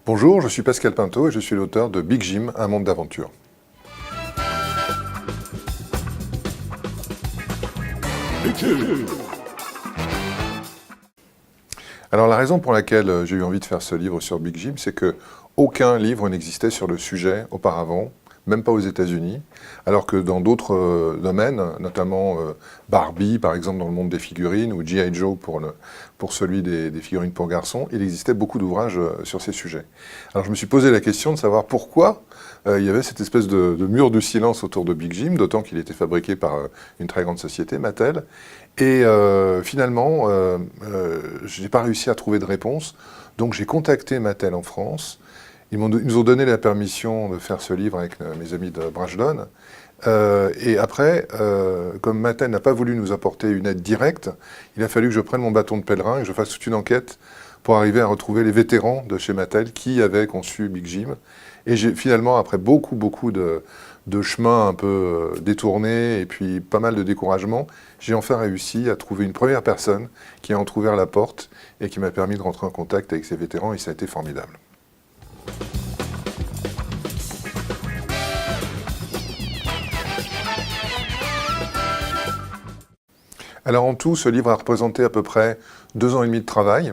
Bonjour, je suis Pascal Pinto et je suis l'auteur de Big Jim, un monde d'aventure. Alors la raison pour laquelle j'ai eu envie de faire ce livre sur Big Jim, c'est que aucun livre n'existait sur le sujet auparavant, même pas aux États-Unis, alors que dans d'autres domaines, notamment Barbie par exemple dans le monde des figurines, ou G.I. Joe pour celui des figurines pour garçons, il existait beaucoup d'ouvrages sur ces sujets. Alors je me suis posé la question de savoir pourquoi il y avait cette espèce de mur de silence autour de Big Jim, d'autant qu'il était fabriqué par une très grande société, Mattel. Et finalement, je n'ai pas réussi à trouver de réponse, donc j'ai contacté Mattel en France. Ils nous ont donné la permission de faire ce livre avec mes amis de Brajlon. Et après, comme Mattel n'a pas voulu nous apporter une aide directe, il a fallu que je prenne mon bâton de pèlerin et que je fasse toute une enquête pour arriver à retrouver les vétérans de chez Mattel qui avaient conçu Big Jim. Et j'ai finalement, après beaucoup de chemins un peu détournés et puis pas mal de découragement, j'ai enfin réussi à trouver une première personne qui a entrouvert la porte et qui m'a permis de rentrer en contact avec ces vétérans et ça a été formidable. Alors en tout, ce livre a représenté à peu près 2 ans et demi de travail,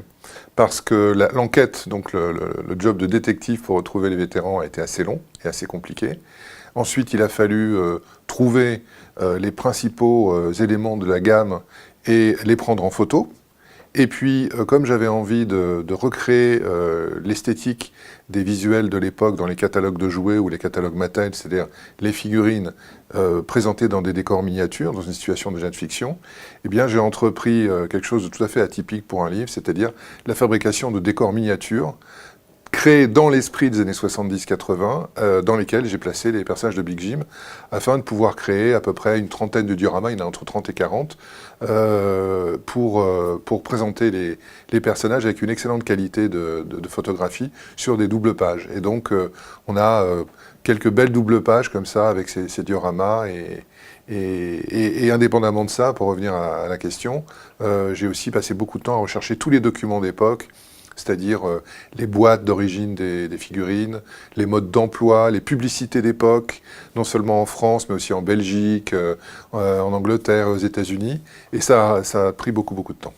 parce que l'enquête, donc le job de détective pour retrouver les vétérans a été assez long et assez compliqué. Ensuite, il a fallu trouver les principaux éléments de la gamme et les prendre en photo. Et puis, comme j'avais envie de recréer l'esthétique des visuels de l'époque dans les catalogues de jouets ou les catalogues Mattel, c'est-à-dire les figurines présentées dans des décors miniatures, dans une situation déjà de fiction, eh bien, j'ai entrepris quelque chose de tout à fait atypique pour un livre, c'est-à-dire la fabrication de décors miniatures créés dans l'esprit des années 70-80, dans lesquels j'ai placé les personnages de Big Jim, afin de pouvoir créer à peu près une trentaine de dioramas, il y en a entre 30 et 40, pour présenter les personnages avec une excellente qualité de photographie sur des doubles pages. Et donc, on a quelques belles doubles pages comme ça, avec ces dioramas, et indépendamment de ça, pour revenir à la question, j'ai aussi passé beaucoup de temps à rechercher tous les documents d'époque, c'est-à-dire les boîtes d'origine des figurines, les modes d'emploi, les publicités d'époque, non seulement en France, mais aussi en Belgique, en Angleterre, aux États-Unis. Et ça a pris beaucoup de temps.